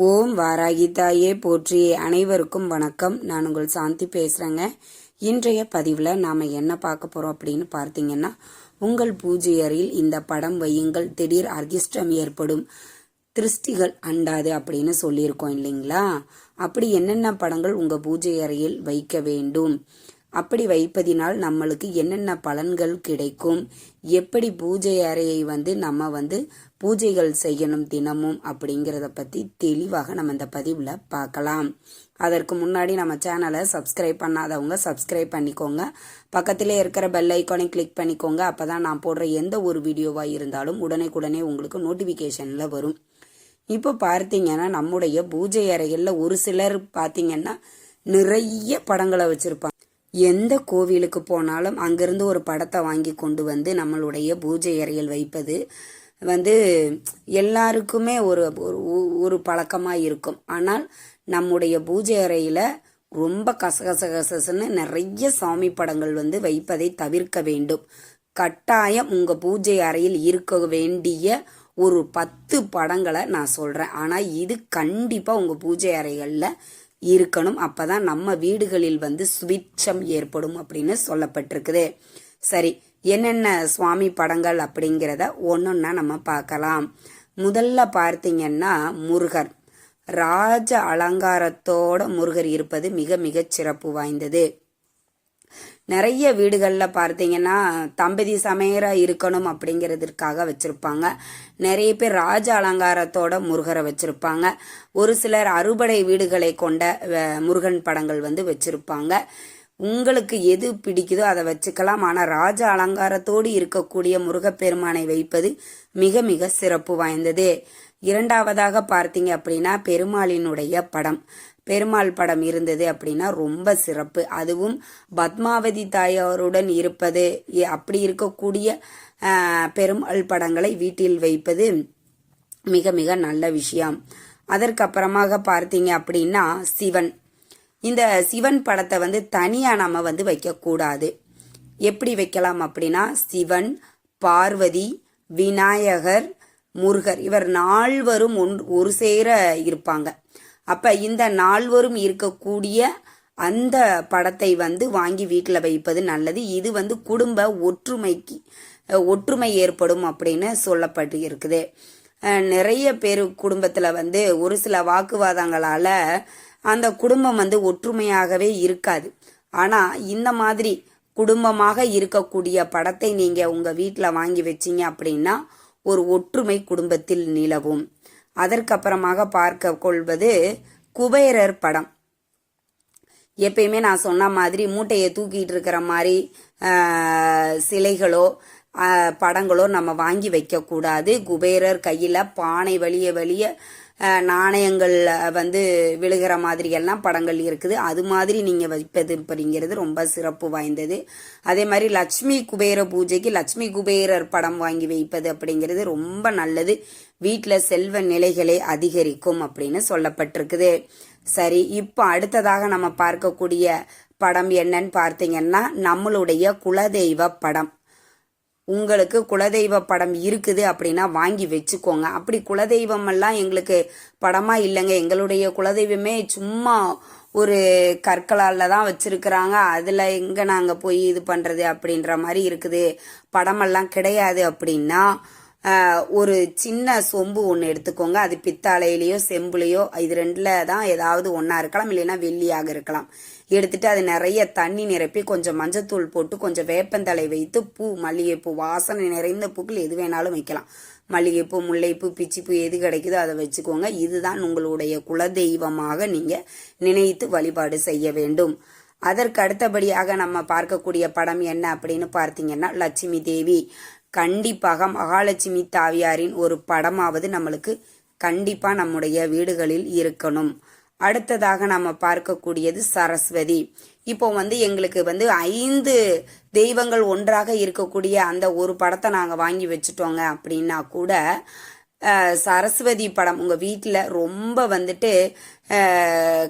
ஓம் வாராகி தாயே போற்றி. அனைவருக்கும் வணக்கம். நான் உங்கள் சாந்தி பேசுகிறேங்க. இன்றைய பதிவில் நாம் என்ன பார்க்க போகிறோம் அப்படின்னு பார்த்தீங்கன்னா, உங்கள் பூஜை அறையில் இந்த படம் வையுங்கள், திடீர் அதிர்ஷ்டம் ஏற்படும், திருஷ்டிகள் அண்டாது அப்படின்னு சொல்லியிருக்கோம் இல்லைங்களா? அப்படி என்னென்ன படங்கள் உங்கள் பூஜை அறையில் வைக்க வேண்டும், அப்படி வைப்பதினால் நம்மளுக்கு என்னென்ன பலன்கள் கிடைக்கும், எப்படி பூஜை அறையை நம்ம பூஜைகள் செய்யணும் தினமும் அப்படிங்கிறத பற்றி தெளிவாக நம்ம இந்த பதிவில் பார்க்கலாம். அதற்கு முன்னாடி நம்ம சேனலை சப்ஸ்கிரைப் பண்ணாதவங்க சப்ஸ்கிரைப் பண்ணிக்கோங்க. பக்கத்திலே இருக்கிற பெல் ஐக்கானை கிளிக் பண்ணிக்கோங்க. அப்போ தான் நான் போடுற எந்த ஒரு வீடியோவாக இருந்தாலும் உடனே உங்களுக்கு நோட்டிஃபிகேஷனில் வரும். இப்போ பார்த்தீங்கன்னா, நம்முடைய பூஜை அறைகளில் ஒரு சிலர் பார்த்தீங்கன்னா நிறைய படங்களை வச்சுருப்பாங்க. எந்த கோவிலுக்கு போனாலும் அங்கிருந்து ஒரு படத்தை வாங்கி கொண்டு வந்து நம்மளுடைய பூஜை அறையில் வைப்பது எல்லாருக்குமே ஒரு பழக்கமாக இருக்கும். ஆனால் நம்முடைய பூஜை அறையில் ரொம்ப கசகசன்னு நிறைய சாமி படங்கள் வைப்பதை தவிர்க்க வேண்டும். கட்டாயம் உங்கள் பூஜை அறையில் இருக்க வேண்டிய ஒரு 10 படங்களை நான் சொல்கிறேன். ஆனால் இது கண்டிப்பாக உங்கள் பூஜை அறைகளில் இருக்கணும். அப்பதான் நம்ம வீடுகளில் சுபிட்சம் ஏற்படும் அப்படின்னு சொல்லப்பட்டிருக்குது. சரி, என்னென்ன சுவாமி படங்கள் அப்படிங்கிறத ஒன்னொன்னா நம்ம பார்க்கலாம். முதல்ல பார்த்தீங்கன்னா, முருகர் ராஜ அலங்காரத்தோட முருகர் இருப்பது மிக மிக சிறப்பு வாய்ந்தது. நிறைய வீடுகளில் பார்த்தீங்கன்னா தம்பதி சமையரா இருக்கணும் அப்படிங்கிறதுக்காக வச்சிருப்பாங்க. நிறைய பேர் ராஜ அலங்காரத்தோட முருகரை வச்சிருப்பாங்க. ஒரு சிலர் அறுபடை வீடுகளை கொண்ட முருகன் படங்கள் வச்சிருப்பாங்க. உங்களுக்கு எது பிடிக்குதோ அதை வச்சுக்கலாம். ஆனால் ராஜ அலங்காரத்தோடு இருக்கக்கூடிய முருகப்பெருமானை வைப்பது மிக மிக சிறப்பு வாய்ந்தது. இரண்டாவதாக பார்த்தீங்க அப்படின்னா, பெருமாளினுடைய படம். பெருமாள் படம் இருந்தது அப்படின்னா ரொம்ப சிறப்பு. அதுவும் பத்மாவதி தாயாருடன் இருப்பது, அப்படி இருக்கக்கூடிய பெருமாள் படங்களை வீட்டில் வைப்பது மிக மிக நல்ல விஷயம். அதற்கப்புறமாக பார்த்தீங்க அப்படின்னா, சிவன். இந்த சிவன் படத்தை தனியா நாம வைக்கக்கூடாது. எப்படி வைக்கலாம் அப்படின்னா, சிவன், பார்வதி, விநாயகர், முருகர் இவர் 4வரும் ஒரு சேர இருப்பாங்க. அப்ப இந்த 4வரும் இருக்கக்கூடிய அந்த படத்தை வாங்கி வீட்டில் வைப்பது நல்லது. இது குடும்ப ஒற்றுமை ஏற்படும் அப்படின்னு சொல்லப்பட்டு இருக்குது. நிறைய பேர் குடும்பத்துல ஒரு சில வாக்குவாதங்களால அந்த குடும்பம் ஒற்றுமையாகவே இருக்காது. ஆனா இந்த மாதிரி குடும்பமாக இருக்கக்கூடிய படத்தை நீங்க உங்க வீட்டில் வாங்கி வச்சீங்க அப்படின்னா ஒரு ஒற்றுமை குடும்பத்தில் நிலவும். அதற்கப்புறமாக பார்க்க கொள்வது குபேரர் படம். எப்பயுமே நான் சொன்ன மாதிரி மூட்டையை தூக்கிட்டு இருக்கிற மாதிரி சிலைகளோ படங்களோ நம்ம வாங்கி வைக்க கூடாது. குபேரர் கையில பானை வலிய நாணயங்கள் விழுகிற மாதிரி எல்லாம் படங்கள் இருக்குது. அது மாதிரி நீங்க வைப்பது அப்படிங்கிறது ரொம்ப சிறப்பு வாய்ந்தது. அதே மாதிரி லட்சுமி குபேர பூஜைக்கு லட்சுமி குபேரர் படம் வாங்கி வைப்பது அப்படிங்கிறது ரொம்ப நல்லது. வீட்டில் செல்வ நிலைகளை அதிகரிக்கும் அப்படின்னு சொல்லப்பட்டிருக்குது. சரி, இப்போ அடுத்ததாக நம்ம பார்க்கக்கூடிய படம் என்னன்னு பார்த்தீங்கன்னா, நம்மளுடைய குலதெய்வ படம். உங்களுக்கு குலதெய்வ படம் இருக்குது அப்படின்னா வாங்கி வச்சுக்கோங்க. அப்படி குலதெய்வம் எல்லாம் எங்களுக்கு படமா இல்லைங்க, எங்களுடைய குலதெய்வமே சும்மா ஒரு கற்களால தான் வச்சிருக்கிறாங்க, அதுல எங்க நாங்க போய் இது பண்றது அப்படின்ற மாதிரி இருக்குது, படமெல்லாம் கிடையாது அப்படின்னா ஒரு சின்ன சொம்பு ஒன்று எடுத்துக்கோங்க. அது பித்தாளையிலையோ செம்புலையோ இது ரெண்டுல தான் ஏதாவது ஒன்றா இருக்கலாம், இல்லைன்னா வெள்ளியாக இருக்கலாம். எடுத்துட்டு அது நிறைய தண்ணி நிரப்பி கொஞ்சம் மஞ்சத்தூள் போட்டு கொஞ்சம் வேப்பந்தலை வைத்து பூ, மல்லிகைப்பூ, வாசனை நிறைந்த பூக்கள் எது வேணாலும் வைக்கலாம். மல்லிகைப்பூ, முல்லைப்பூ, பிச்சிப்பூ எது கிடைக்குதோ அதை வச்சுக்கோங்க. இதுதான் உங்களுடைய குலதெய்வமாக நீங்க நினைத்து வழிபாடு செய்ய வேண்டும். அதற்கு அடுத்தபடியாக நம்ம பார்க்கக்கூடிய படம் என்ன அப்படின்னு பார்த்தீங்கன்னா, லட்சுமி தேவி. கண்டிப்பாக மகாலட்சுமி தாவியாரின் ஒரு படமாவது நம்மளுக்கு கண்டிப்பா நம்முடைய வீடுகளில் இருக்கணும். அடுத்ததாக நம்ம பார்க்கக்கூடியது சரஸ்வதி. இப்போ எங்களுக்கு 5 தெய்வங்கள் ஒன்றாக இருக்கக்கூடிய அந்த ஒரு படத்தை நாங்க வாங்கி வச்சுட்டோங்க அப்படின்னா கூட சரஸ்வதி படம் உங்கள் வீட்டில் ரொம்ப வந்துட்டு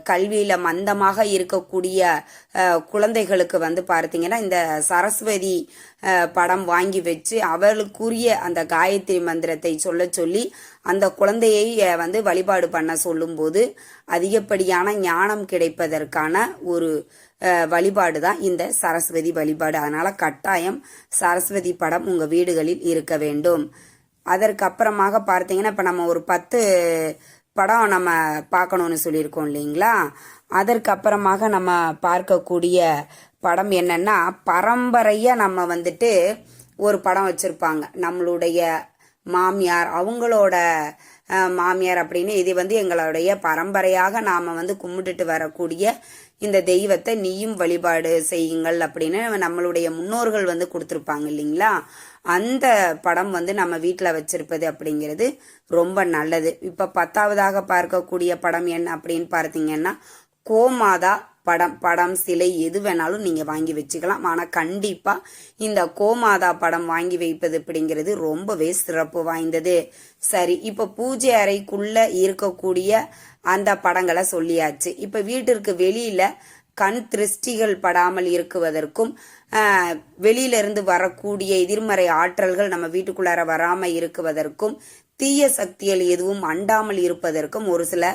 கல்வியில் மந்தமாக இருக்கக்கூடிய குழந்தைகளுக்கு வந்து பார்த்தீங்கன்னா இந்த சரஸ்வதி படம் வாங்கி வச்சு அவளுக்குரிய அந்த காயத்ரி மந்திரத்தை சொல்ல சொல்லி அந்த குழந்தையை வந்து வழிபாடு பண்ண சொல்லும்போது அதிகப்படியான ஞானம் கிடைப்பதற்கான ஒரு வழிபாடு தான் இந்த சரஸ்வதி வழிபாடு. அதனால் கட்டாயம் சரஸ்வதி படம் உங்கள் வீடுகளில் இருக்க வேண்டும். அதற்கு அப்புறமாக பார்த்தீங்கன்னா இப்போ நம்ம ஒரு 10 படம் நம்ம பார்க்கணும்னு சொல்லியிருக்கோம் இல்லைங்களா. அதற்கு அப்புறமாக நம்ம பார்க்கக்கூடிய படம் என்னன்னா பரம்பரையாக நம்ம வந்துட்டு ஒரு படம் வச்சுருப்பாங்க. நம்மளுடைய மாமியார் அவங்களோட மாமியார் அப்படின்னு இது வந்து எங்களுடைய பரம்பரையாக நாம் வந்து கும்பிட்டுட்டு வரக்கூடிய இந்த தெய்வத்தை நீயும் வழிபாடு செய்யுங்கள் அப்படின்னு நம்மளுடைய முன்னோர்கள் வந்து கொடுத்துருப்பாங்க இல்லைங்களா. அந்த படம் வந்து நம்ம வீட்டில் வச்சிருப்பது அப்படிங்கிறது ரொம்ப நல்லது. இப்போ 10வதாக பார்க்கக்கூடிய படம் என்ன அப்படின்னு பார்த்தீங்கன்னா கோமாதா படம் சிலை எது வேணாலும் நீங்கள் வாங்கி வச்சுக்கலாம். ஆனால் கண்டிப்பாக இந்த கோமாதா படம் வாங்கி வைப்பது அப்படிங்கிறது ரொம்பவே சிறப்பு வாய்ந்தது. சரி, இப்போ பூஜை அறைக்குள்ளே இருக்கக்கூடிய அந்த படங்களை சொல்லியாச்சு. இப்போ வீட்டிற்கு வெளியில் கண் திருஷ்டிகள் படாமல் இருக்குவதற்கும் வெளியிலிருந்து வரக்கூடிய எதிர்மறை ஆற்றல்கள் நம்ம வீட்டுக்குள்ளார வராமல் இருக்குவதற்கும் தீய சக்திகள் எதுவும் அண்டாமல் இருப்பதற்கும் ஒரு சில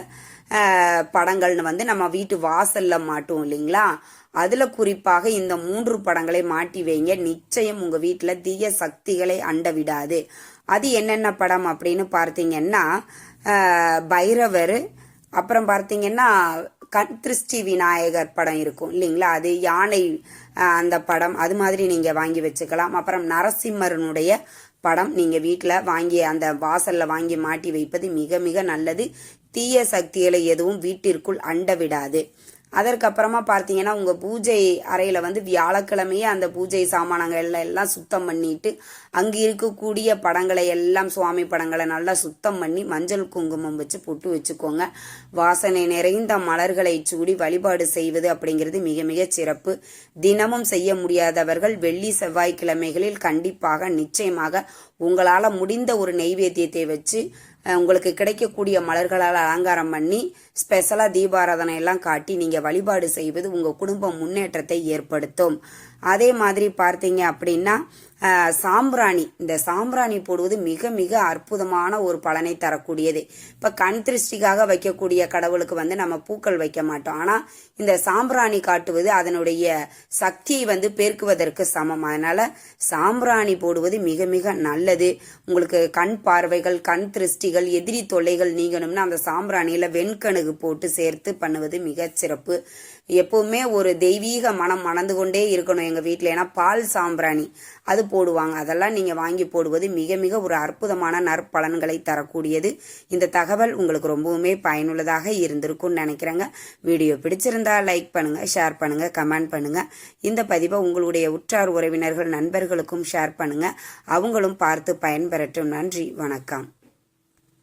படங்கள்னு வந்து நம்ம வீட்டு வாசல்ல மாட்டுவோம் இல்லைங்களா. அதுல குறிப்பாக இந்த 3 படங்களை மாட்டி வைங்க. நிச்சயம் உங்க வீட்டுல தீய சக்திகளை அண்ட விடாது. அது என்னென்ன படம் அப்படின்னு பார்த்தீங்கன்னா பைரவர், அப்புறம் பார்த்தீங்கன்னா கண் திருஷ்டி விநாயகர் படம் இருக்கும் இல்லைங்களா, அது யானை அந்த படம் அது மாதிரி நீங்க வாங்கி வச்சுக்கலாம். அப்புறம் நரசிம்மரனுடைய படம் நீங்க வீட்டில் வாங்கி அந்த வாசல்ல வாங்கி மாட்டி வைப்பது மிக மிக நல்லது. தீய சக்திகளை எதுவும் வீட்டிற்குள் அண்ட விடாது. அதற்கப்புறமா பார்த்தீங்கன்னா உங்கள் பூஜை அறையில் வந்து வியாழக்கிழமையே அந்த பூஜை சாமானங்கள் எல்லாம் சுத்தம் பண்ணிட்டு அங்கே இருக்கக்கூடிய படங்களை எல்லாம் சுவாமி படங்களை நல்லா சுத்தம் பண்ணி மஞ்சள் குங்குமம் வச்சு பொட்டு வச்சுக்கோங்க. வாசனை நிறைந்த மலர்களை சூடி வழிபாடு செய்வது அப்படிங்கிறது மிக மிக சிறப்பு. தினமும் செய்ய முடியாதவர்கள் வெள்ளி செவ்வாய்க்கிழமைகளில் கண்டிப்பாக நிச்சயமாக உங்களால் முடிந்த ஒரு நெய்வேத்தியத்தை வச்சு உங்களுக்கு கிடைக்கக்கூடிய மலர்களால் அலங்காரம் பண்ணி ஸ்பெஷலாக தீபாராதனை எல்லாம் காட்டி நீங்கள் வழிபாடு செய்வது உங்கள் குடும்ப முன்னேற்றத்தை ஏற்படுத்தும். அதே மாதிரி பார்த்தீங்க அப்படின்னா சாம்பிராணி, இந்த சாம்பிராணி போடுவது மிக மிக அற்புதமான ஒரு பலனை தரக்கூடியது. இப்போ கண் திருஷ்டிக்காக வைக்கக்கூடிய கடவுளுக்கு வந்து நம்ம பூக்கள் வைக்க மாட்டோம். ஆனால் இந்த சாம்பிராணி காட்டுவது அதனுடைய சக்தியை வந்து பெருக்குவதற்கு சமம். அதனால சாம்பிராணி போடுவது மிக மிக நல்லது. உங்களுக்கு கண் பார்வைகள் கண் திருஷ்டிகள் எதிரி தொல்லைகள் நீங்கணும்னா அந்த சாம்பிராணியில வெண்கணுகு போட்டு சேர்த்து பண்ணுவது மிக சிறப்பு. எப்பவுமே ஒரு தெய்வீக மனம் மணந்து கொண்டே இருக்கணும் எங்க வீட்டில். ஏன்னா பால் சாம்பிராணி அது போடுவாங்க. அதெல்லாம் நீங்க வாங்கி போடுவது மிக மிக ஒரு அற்புதமான நற்பலன்களை தரக்கூடியது. இந்த தகவல் உங்களுக்கு ரொம்பவுமே பயனுள்ளதாக இருந்திருக்கும்னு நினைக்கிறேங்க. வீடியோ பிடிச்சிருந்தா லைக் பண்ணுங்க, ஷேர் பண்ணுங்க, கமெண்ட் பண்ணுங்க. இந்த பதிவை உங்களுடைய உற்றார் உறவினர்கள் நண்பர்களுக்கும் ஷேர் பண்ணுங்க. அவங்களும் பார்த்து பயன்பெறட்டும். நன்றி, வணக்கம்.